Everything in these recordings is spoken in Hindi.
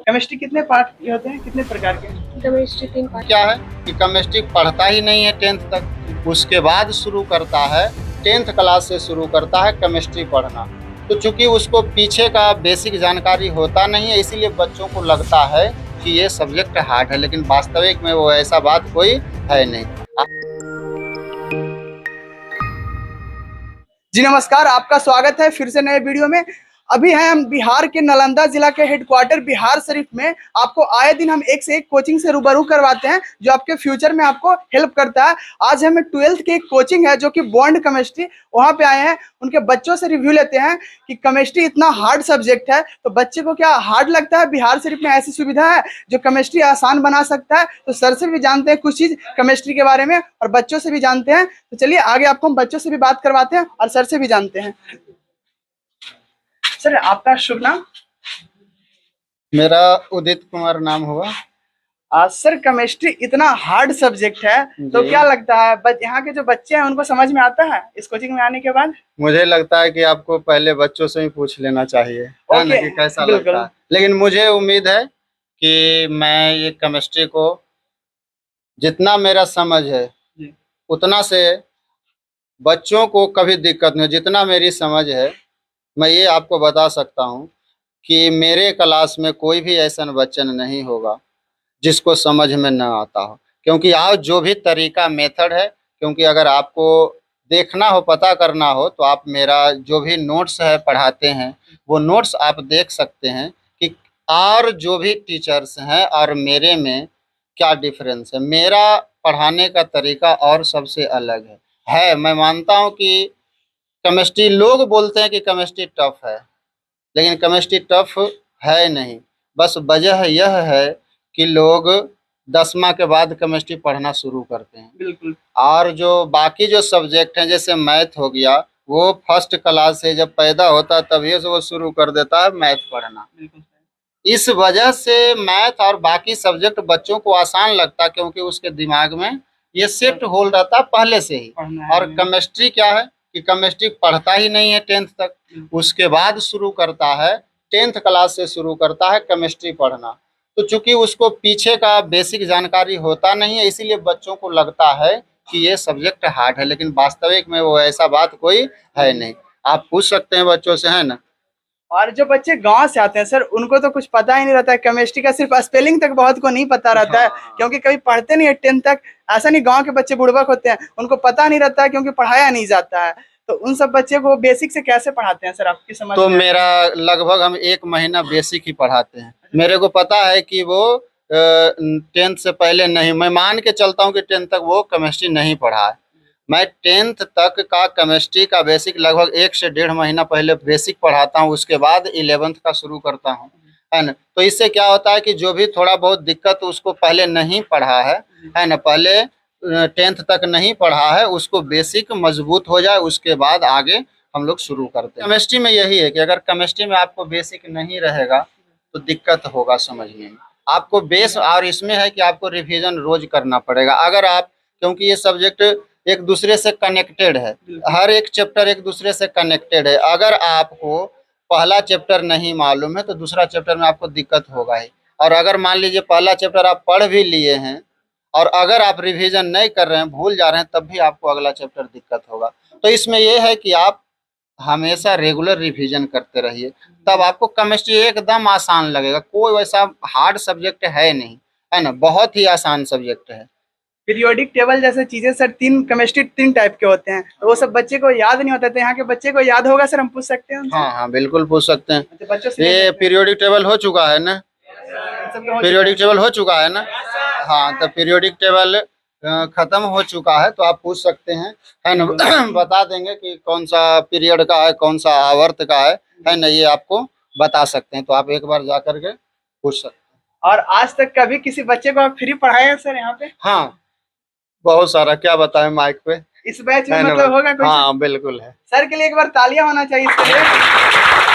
केमिस्ट्री कितने पार्ट के होते हैं, कितने प्रकार के? Chemistry 3 part. क्या है कि केमिस्ट्री पढ़ता ही नहीं है 10th तक, उसके बाद शुरू करता है 10th क्लास से शुरू करता है केमिस्ट्री पढ़ना। तो चूंकि उसको पीछे का बेसिक जानकारी होता नहीं है, इसीलिए बच्चों को लगता है कि ये सब्जेक्ट हार्ड है, लेकिन वास्तविक में वो ऐसा बात कोई है नहीं। जी नमस्कार, आपका स्वागत है फिर से नए वीडियो में। अभी हैं हम बिहार के नालंदा जिला के हेडक्वार्टर बिहार शरीफ में। आपको आए दिन हम एक से एक कोचिंग से रूबरू करवाते हैं जो आपके फ्यूचर में आपको हेल्प करता है। आज हमें 12th की एक कोचिंग है जो कि बॉन्ड केमिस्ट्री, वहां पे आए हैं। उनके बच्चों से रिव्यू लेते हैं कि केमिस्ट्री इतना हार्ड सब्जेक्ट है तो बच्चे को क्या हार्ड लगता है। बिहार शरीफ में ऐसी सुविधा है जो केमिस्ट्री आसान बना सकता है। तो सर से भी जानते हैं कुछ चीज केमिस्ट्री के बारे में और बच्चों से भी जानते हैं। तो चलिए आगे आपको हम बच्चों से भी बात करवाते हैं और सर से भी जानते हैं। सर आपका शुभ नाम? मेरा उदित कुमार नाम हुआ। सर केमिस्ट्री इतना हार्ड सब्जेक्ट है तो क्या लगता है यहाँ के जो बच्चे हैं उनको समझ में आता है इस कोचिंग में आने के बाद? मुझे लगता है कि आपको पहले बच्चों से ही पूछ लेना चाहिए, है ना, कि कैसा लगता है। लेकिन मुझे उम्मीद है कि मैं ये केमिस्ट्री को जितना मेरा समझ है उतना से बच्चों को कभी दिक्कत नहीं। जितना मेरी समझ है मैं ये आपको बता सकता हूँ कि मेरे क्लास में कोई भी ऐसा बच्चा नहीं होगा जिसको समझ में न आता हो, क्योंकि आज जो भी तरीका मेथड है, क्योंकि अगर आपको देखना हो, पता करना हो, तो आप मेरा जो भी नोट्स है पढ़ाते हैं वो नोट्स आप देख सकते हैं कि और जो भी टीचर्स हैं और मेरे में क्या डिफरेंस है। मेरा पढ़ाने का तरीका और सबसे अलग है। मैं मानता हूँ कि केमिस्ट्री, लोग बोलते हैं कि केमिस्ट्री टफ है, लेकिन केमिस्ट्री टफ है नहीं। बस वजह यह है कि लोग 10वीं के बाद केमिस्ट्री पढ़ना शुरू करते हैं। बिल्कुल। और जो बाकी जो सब्जेक्ट हैं जैसे मैथ हो गया, वो फर्स्ट क्लास से जब पैदा होता है तभी से वो शुरू कर देता है मैथ पढ़ना। इस वजह से मैथ और बाकी सब्जेक्ट बच्चों को आसान लगता है, क्योंकि उसके दिमाग में ये सेट होल रहता है पहले से ही। और केमिस्ट्री क्या है कि केमिस्ट्री पढ़ता ही नहीं है 10th तक, उसके बाद शुरू करता है 10th क्लास से शुरू करता है केमिस्ट्री पढ़ना। तो चूंकि उसको पीछे का बेसिक जानकारी होता नहीं है, इसीलिए बच्चों को लगता है कि ये सब्जेक्ट हार्ड है, लेकिन वास्तविक में वो ऐसा बात कोई है नहीं। आप पूछ सकते हैं बच्चों से, है ना। और जो बच्चे गांव से आते हैं सर, उनको तो कुछ पता ही नहीं रहता है केमिस्ट्री का, सिर्फ स्पेलिंग तक बहुत को नहीं पता रहता है, क्योंकि कभी पढ़ते नहीं है 10th तक। ऐसा नहीं गांव के बच्चे बुड़बक होते हैं, उनको पता नहीं रहता है क्योंकि पढ़ाया नहीं जाता है। तो उन सब बच्चे को बेसिक से कैसे पढ़ाते हैं सर, आपकी समझ तो में? मेरा लगभग हम 1 महीना बेसिक ही पढ़ाते हैं। मेरे को पता है कि वो 10th से पहले नहीं, मैं मान के चलता हूँ कि 10th तक वो केमिस्ट्री नहीं पढ़ा है। मैं 10th तक का केमिस्ट्री का बेसिक लगभग 1 से 1.5 महीना पहले बेसिक पढ़ाता हूँ, उसके बाद 11th का शुरू करता हूँ, है ना। तो इससे क्या होता है कि जो भी थोड़ा बहुत दिक्कत उसको पहले नहीं पढ़ा है ना, पहले 10th तक नहीं पढ़ा है, उसको बेसिक मजबूत हो जाए, उसके बाद आगे हम लोग शुरू करते हैं। केमिस्ट्री में यही है कि अगर केमिस्ट्री में आपको बेसिक नहीं रहेगा तो दिक्कत होगा समझने में। आपको बेस, और इसमें है कि आपको रिवीजन रोज करना पड़ेगा। अगर आप, क्योंकि ये सब्जेक्ट एक दूसरे से कनेक्टेड है, हर एक चैप्टर एक दूसरे से कनेक्टेड है। अगर आपको पहला चैप्टर नहीं मालूम है तो दूसरा चैप्टर में आपको दिक्कत होगा ही। और अगर मान लीजिए पहला चैप्टर आप पढ़ भी लिए हैं और अगर आप रिवीजन नहीं कर रहे हैं, भूल जा रहे हैं, तब भी आपको अगला चैप्टर दिक्कत होगा। तो इसमें यह है कि आप हमेशा रेगुलर रिवीजन करते रहिए, तब आपको केमिस्ट्री एकदम आसान लगेगा। कोई वैसा हार्ड सब्जेक्ट है नहीं, है ना, बहुत ही आसान सब्जेक्ट है। पीरियोडिक टेबल जैसे चीजें सर, केमिस्ट्री 3 टाइप के होते हैं, तो वो सब बच्चे को याद नहीं होता। तो यहाँ के बच्चे को याद होगा सर, हम पूछ सकते हैं उनसे? हाँ, बिल्कुल पूछ सकते हैं। तो बच्चों से ये पीरियोडिक टेबल हो चुका है ना, पीरियोडिक टेबल हो चुका है ना। हाँ, तो पीरियोडिक टेबल खत्म हो चुका है तो आप पूछ सकते हैं, है ना। बता देंगे कि कौन सा पीरियड का है, कौन सा आवर्त का है ना, ये आपको बता सकते हैं। तो आप एक बार जा करके पूछ सकते हैं। और आज तक कभी किसी बच्चे को आप फ्री पढ़ाए हैं सर यहाँ पे? हाँ, बहुत सारा, क्या बताएं माइक पे। इस बैच में मतलब होगा कोई? हाँ बिल्कुल है। सर के लिए एक बार तालियां होना चाहिए इसके लिए।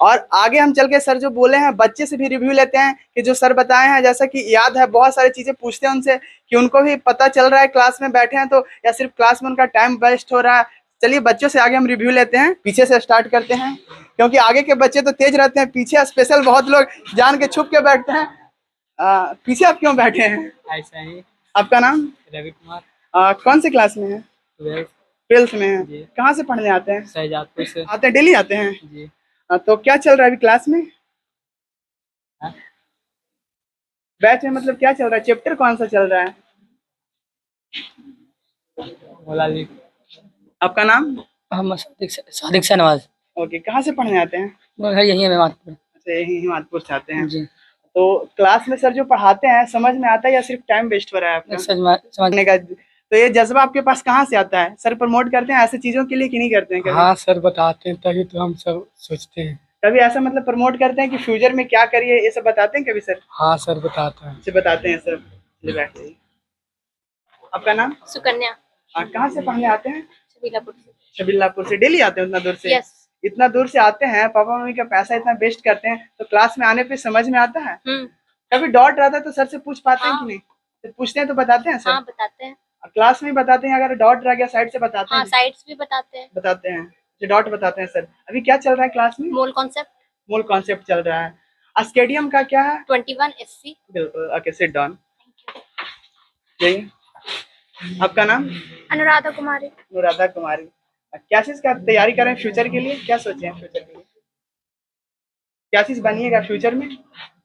और आगे हम चल के सर जो बोले हैं बच्चे से भी रिव्यू लेते हैं कि जो सर बताए हैं, जैसा कि याद है, बहुत सारी चीजें पूछते हैं उनसे कि उनको भी पता चल रहा है क्लास में बैठे हैं तो, या सिर्फ क्लास में उनका टाइम वेस्ट हो रहा है। चलिए बच्चों से आगे हम रिव्यू लेते हैं, पीछे से स्टार्ट करते हैं क्योंकि आगे के बच्चे तो तेज रहते हैं, पीछे स्पेशल बहुत लोग जान के छुप के बैठते हैं। पीछे आप क्यों बैठे हैं? ऐसा ही। आपका नाम? रवि कुमार। कौन से क्लास में है? 12th में है। जी। कहाँ से पढ़ने आते हैं? शहजादपुर से। आते हैं, डेली आते हैं? जी। तो क्या चल रहा है अभी क्लास में? हाँ? बैच में मतलब क्या चल रहा है? चैप्टर कौन सा चल रहा है? मोलाली। आपका नाम? मोहम्मद सादिक शहनवाज। ओके, कहाँ से पढ़ने आते हैं? मेरा घर यही है मेहमानपुर। अच्छा, यही हिमायतपुर से आते हैं। जी। तो क्लास में सर जो पढ़ाते हैं समझ में आता है या सिर्फ टाइम वेस्ट हो रहा है आपका समझने का? तो ये जज्बा आपके पास कहाँ से आता है? सर प्रमोट करते हैं ऐसे चीजों के लिए कि नहीं करते हैं कभी? हाँ सर बताते हैं तभी तो हम सब सोचते हैं। कभी ऐसा मतलब प्रमोट करते हैं कि फ्यूचर में क्या करिए, ये सब बताते हैं कभी सर? हाँ सर बताते हैं। अच्छा, बताते हैं सर। चलिए बैठ जाइए। आपका नाम? सुकन्या। कहाँ से पढ़ने आते हैं? छबीलापुर से। छबीलापुर से। डेली आते हैं उतना दूर से? यस। इतना दूर से आते हैं, पापा मम्मी का पैसा इतना वेस्ट करते हैं, तो क्लास में आने पे समझ में आता है? कभी डाउट रहता है तो सर से पूछ पाते हैं कि नहीं? तो पूछते हैं तो बताते हैं सर? हाँ बताते हैं। क्लास में बताते हैं, अगर डाउट रह गया साइड से बताते हैं? हाँ साइड्स भी बताते हैं। बताते हैं, जो डाउट बताते हैं सर। अभी क्या चल रहा है क्लास में? Mole concept. मोल कॉन्सेप्ट चल रहा है। स्टेडियम का क्या है? 21 SC। बिल्कुल, ओके, सिट डाउन। यही। आपका नाम? अनुराधा कुमारी। अनुराधा कुमारी। क्या चीज का तैयारी कर रहे हैं फ्यूचर के लिए? क्या सोचे हैं फ्यूचर के लिए? क्या चीज बनिएगा फ्यूचर में?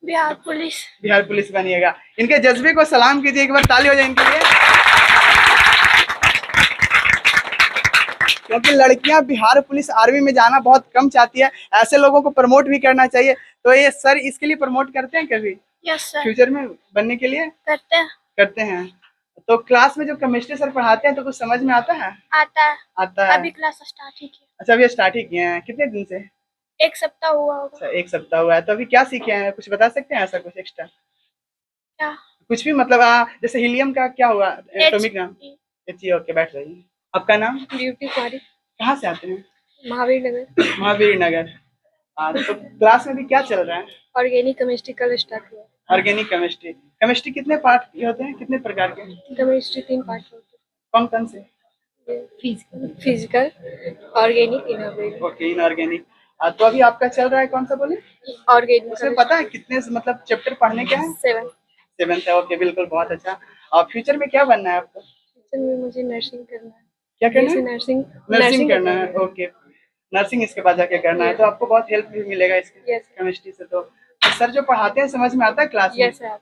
बिहार पुलिस। बिहार पुलिस बनिएगा। इनके जज्बे को सलाम कीजिए, एक बार ताली हो जाए इनके लिए। क्योंकि लड़कियां बिहार पुलिस आर्मी में जाना बहुत कम चाहती है, ऐसे लोगों को प्रमोट भी करना चाहिए। तो ये सर इसके लिए प्रमोट करते हैं कभी? Yes sir. फ्यूचर में बनने के लिए करते हैं। करते हैं। तो क्लास में जो केमिस्ट्री सर पढ़ाते हैं तो कुछ समझ में आता है? आता है। आता है। अभी क्लास स्टार्ट ही की। अच्छा, अभी स्टार्ट ही किए हैं? कितने दिन से? एक सप्ताह हुआ होगा। अच्छा, एक सप्ताह हुआ है। तो अभी क्या सीखे हैं, कुछ बता सकते हैं ऐसा कुछ एक्स्ट्रा? क्या? कुछ भी मतलब जैसे हीलियम का क्या हुआ? एटॉमिक नाम? ओके, बैठ जाइए। आपका नाम? ब्यूटी कुमारी। कहाँ से आते हैं? महावीर नगर। महावीर नगर। तो क्लास में भी क्या चल रहा है? ऑर्गेनिक केमिस्ट्री कल स्टार्ट हुआ। Organic chemistry. केमिस्ट्री कितने पार्ट के होते हैं, कितने प्रकार के? केमिस्ट्री 3 पार्ट होते कौन कौन से? हैं। Physical, organic, inorganic. Okay, inorganic. तो अभी आपका चल रहा है कौन सा बोले? ऑर्गेनिक। उसमें पता है कितने मतलब चैप्टर पढ़ने के हैं? 7। 7th है। ओके, बिल्कुल, बहुत अच्छा। और फ्यूचर में क्या बनना है आपको? फ्यूचर में मुझे नर्सिंग करना है। क्या करना है? नर्सिंग करना है। ओके, नर्सिंग इसके बाद जाके करना है। तो आपको बहुत हेल्प भी मिलेगा इसके Yes. केमिस्ट्री से। तो सर जो पढ़ाते हैं समझ में आता है क्लास में? Yes sir.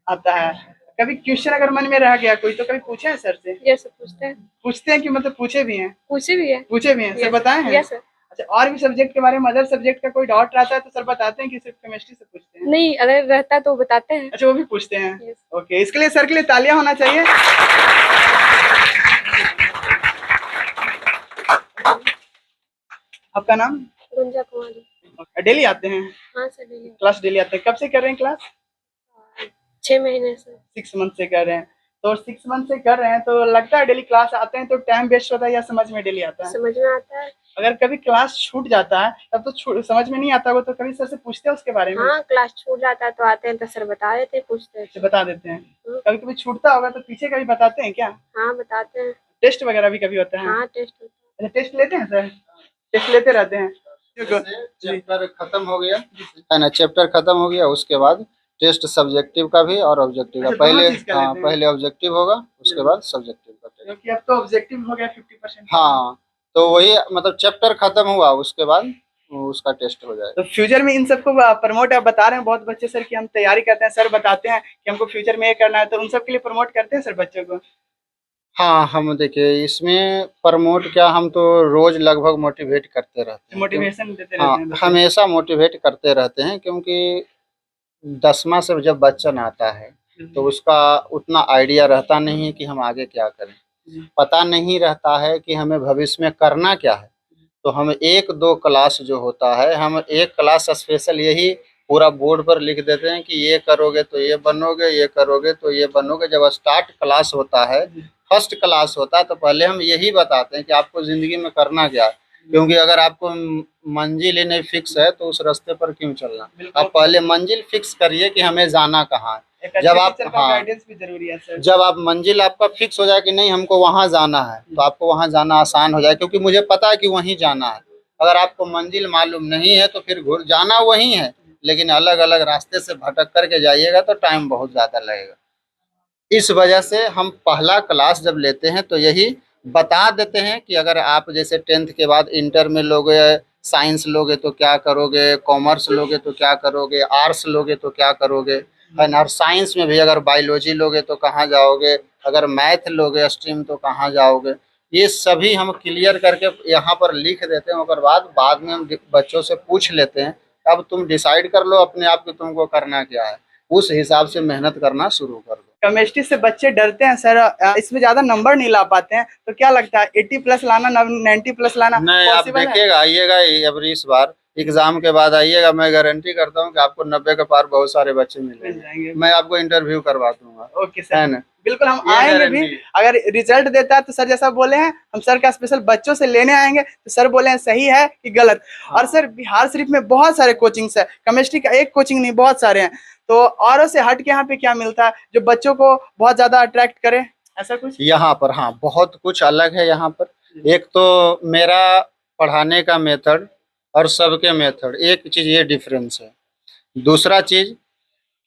आता है। कभी क्वेश्चन अगर मन में रह गया कोई तो कभी पूछे हैं सर से? Yes sir. पूछते हैं कि मतलब पूछे भी हैं? पूछे भी है। सर बताए हैं? Yes sir. अच्छा, और भी सब्जेक्ट के बारे में, अदर सब्जेक्ट का कोई डाउट रहता है तो सर बताते हैं कि सिर्फ केमिस्ट्री से पूछते हैं? नहीं, अगर रहता तो बताते हैं। अच्छा, वो भी पूछते हैं? Yes. ओके, इसके लिए सर के लिए तालियां होना चाहिए। आपका नाम? गुंजा कुमारी। डेली आते हैं? हाँ सर डेली। क्लास डेली आते हैं। कब से कर रहे हैं क्लास? 6 महीने से। 6 मंथ से कर रहे हैं। तो 6 मंथ से कर रहे हैं तो लगता है डेली क्लास आते हैं तो टाइम वेस्ट होता है या समझ में डेली आता है? समझ में आता है। अगर कभी क्लास छूट जाता है तब तो समझ में नहीं आता होगा, तो कभी सर से पूछते हैं उसके बारे में? हाँ, क्लास छूट जाता है तो आते हैं तो सर बता देते हैं, पूछते हैं। बता देते हैं। कभी कभी छूटता होगा तो पीछे कभी बताते हैं क्या? हाँ बताते हैं। टेस्ट वगैरह भी कभी होता है? हाँ टेस्ट होता है। अच्छा, टेस्ट लेते हैं सर? टेस्ट लेते रहते हैं। चैप्टर खत्म हो गया है ना, चैप्टर खत्म हो गया उसके बाद टेस्ट सब्जेक्टिव का भी और ऑब्जेक्टिव का। अच्छा, दोनों चीज का लेते हैं? पहले ऑब्जेक्टिव होगा उसके बाद सब्जेक्टिव का टेस्ट। क्योंकि अब तो ऑब्जेक्टिव हो गया 50%। हाँ, तो वही मतलब चैप्टर खत्म हुआ उसके बाद उसका टेस्ट हो जाएगा। तो फ्यूचर में इन सबको प्रमोट आप बता रहे हैं बहुत बच्चे सर कि हम तैयारी करते हैं, सर बताते हैं कि हमको फ्यूचर में ये करना है, तो उन सब के लिए प्रमोट करते हैं सर बच्चों को? हाँ, हम देखिए इसमें प्रमोट क्या, हम तो रोज लगभग मोटिवेट करते रहते हैं। मोटिवेशन देते हाँ, रहते हैं? हमेशा मोटिवेट करते रहते हैं क्योंकि 10वां से जब बच्चा आता है तो उसका उतना आइडिया रहता नहीं है कि हम आगे क्या करें, पता नहीं रहता है कि हमें भविष्य में करना क्या है। तो हम 1-2 क्लास जो होता है, हम एक क्लास स्पेशल यही पूरा बोर्ड पर लिख देते हैं कि ये करोगे तो ये बनोगे, ये करोगे तो ये बनोगे। जब स्टार्ट क्लास होता है, फर्स्ट क्लास होता है, तो पहले हम यही बताते हैं कि आपको जिंदगी में करना क्या है। क्योंकि अगर आपको मंजिल ही नहीं फिक्स है तो उस रास्ते पर क्यों चलना। आप पहले मंजिल फिक्स करिए कि हमें जाना कहाँ है। एक अच्छे जब आप टीचर का हाँ गाइडेंस भी जरूरी है सर। जब आप मंजिल आपका फिक्स हो जाए कि नहीं हमको वहां जाना है, तो आपको वहां जाना आसान हो जाए, क्योंकि मुझे पता है कि वहीं जाना है। अगर आपको मंजिल मालूम नहीं है तो फिर घुर जाना वहीं है, लेकिन अलग अलग रास्ते से भटक करके जाइएगा तो टाइम बहुत ज्यादा लगेगा। इस वजह से हम पहला क्लास जब लेते हैं तो यही बता देते हैं कि अगर आप जैसे 10th के बाद इंटर में लोगे, साइंस लोगे तो क्या करोगे, कॉमर्स लोगे तो क्या करोगे, आर्ट्स लोगे तो क्या करोगे, है ना। और साइंस में भी अगर बायोलॉजी लोगे तो कहाँ जाओगे, अगर मैथ लोगे स्ट्रीम तो कहाँ जाओगे, ये सभी हम क्लियर करके यहाँ पर लिख देते हैं। और बाद में हम बच्चों से पूछ लेते हैं, अब तुम डिसाइड कर लो अपने आप कि तुमको करना क्या है, उस हिसाब से मेहनत करना शुरू कर दो। केमिस्ट्री से बच्चे डरते हैं सर, इसमें ज्यादा नंबर नहीं ला पाते हैं, तो क्या लगता है 80+ लाना, 90+ लाना नहीं, आप पॉसिबल है? देखिएगा, आइएगा अभी इस बार एग्जाम के बाद आइएगा, मैं गारंटी करता हूँ कि आपको 90 के पार बहुत सारे बच्चे मिल मिलेंगे। जाएंगे। मैं आपको इंटरव्यू करवा दूंगा, ओके है सर, ना। बिल्कुल हम ये आएंगे भी। गारंटी। अगर रिजल्ट देता है तो सर जैसा बोले हैं, हम सर का स्पेशल बच्चों से लेने आएंगे, तो सर बोले हैं सही है कि गलत। और सर बिहार शरीफ में बहुत सारे कोचिंग्स है, केमिस्ट्री का एक कोचिंग नहीं, बहुत सारे हैं। तो औरों से हट के यहाँ पे क्या मिलता है जो बच्चों को बहुत ज्यादा अट्रैक्ट करे, ऐसा कुछ? यहाँ पर हाँ बहुत कुछ अलग है। यहाँ पर एक तो मेरा पढ़ाने का मेथड और सबके मेथड, एक चीज ये डिफरेंस है। दूसरा चीज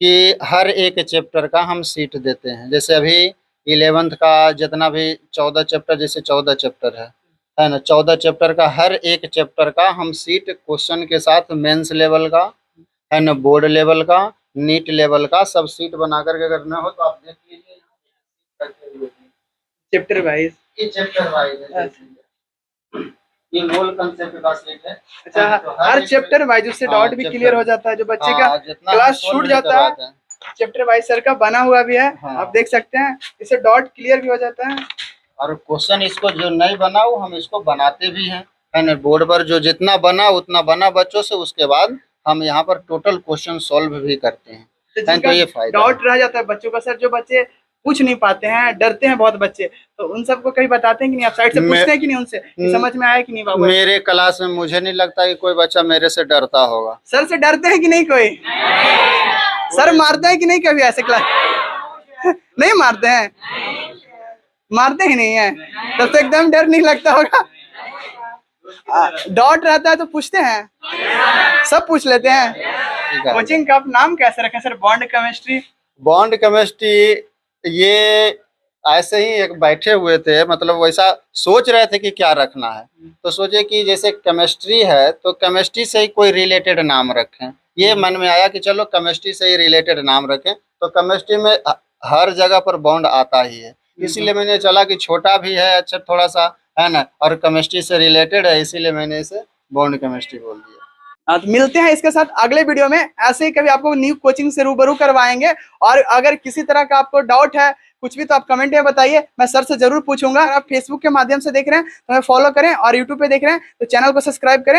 कि हर एक चैप्टर का हम सीट देते हैं। जैसे अभी 11th का जितना भी 14 चैप्टर, जैसे 14 चैप्टर है ना, 14 चैप्टर का हर एक चैप्टर का हम सीट क्वेश्चन के साथ मेंस लेवल का, है ना, बोर्ड लेवल का, नीट लेवल का सब सीट बना करके करना हो तो आप देख लीजिए चैप्टर वाइज, ये चैप्टर वाइज है। ये मूल कंसेप्ट का सीट है। अच्छा, तो हर चैप्टर वाइज उससे हाँ, डाउट भी चैप्टर क्लियर हो जाता है, जो बच्चे का जितना क्लास solve छूट नहीं जाता है। करवाते हैं। चैप्टर वाइज सर का बना हुआ भी है, हाँ। आप देख सकते हैं, इससे डाउट क्लियर भी हो जाता है। और क्वेश्चन इसको जो नहीं बना वो हम इसको बनाते भी हैं, है ना। बोर्ड पर जो जितना बना उतना बना बच्चों से, उसके बाद हम यहाँ पर टोटल क्वेश्चन सॉल्व भी करते हैं। तो ये फायदा डाउट रह जाता है बच्चों का सर, जो बच्चे पूछ नहीं पाते हैं, डरते हैं बहुत बच्चे, तो उन सबको कहीं बताते हैं कि नहीं, आप साइड से पूछते हैं कि नहीं उनसे कि समझ में आया कि नहीं बाबू? मेरे क्लास में मुझे नहीं लगता कि कोई बच्चा मेरे से डरता होगा। सर से डरते हैं कि नहीं कोई? सर मारते हैं कि नहीं कभी ऐसे क्लास? नहीं मारते हैं, मारते ही नहीं है, तब तो एकदम डर नहीं लगता होगा। डाउट रहता है तो पूछते हैं, सब पूछ लेते हैं। कोचिंग का नाम कैसे रखा sir? Bond chemistry. Bond chemistry ये ऐसे ही एक बैठे हुए थे, मतलब वैसा सोच रहे थे कि क्या रखना है, तो सोचे कि जैसे केमिस्ट्री है तो केमिस्ट्री से ही कोई रिलेटेड नाम रखें। ये मन में आया कि चलो केमिस्ट्री से ही रिलेटेड नाम रखें, तो केमिस्ट्री में हर जगह पर बॉन्ड आता ही है, इसीलिए मैंने चला कि छोटा भी है, अच्छा थोड़ा सा, है ना, और केमिस्ट्री से रिलेटेड है, इसीलिए मैंने इसे बॉन्ड केमिस्ट्री बोल दिया। तो मिलते हैं इसके साथ अगले वीडियो में, ऐसे ही कभी आपको न्यू कोचिंग से रूबरू करवाएंगे। और अगर किसी तरह का आपको डाउट है कुछ भी, तो आप कमेंट में बताइए, मैं सर से जरूर पूछूंगा। आप फेसबुक के माध्यम से देख रहे हैं तो हमें फॉलो करें, और यूट्यूब पे देख रहे हैं तो चैनल को सब्सक्राइब करें।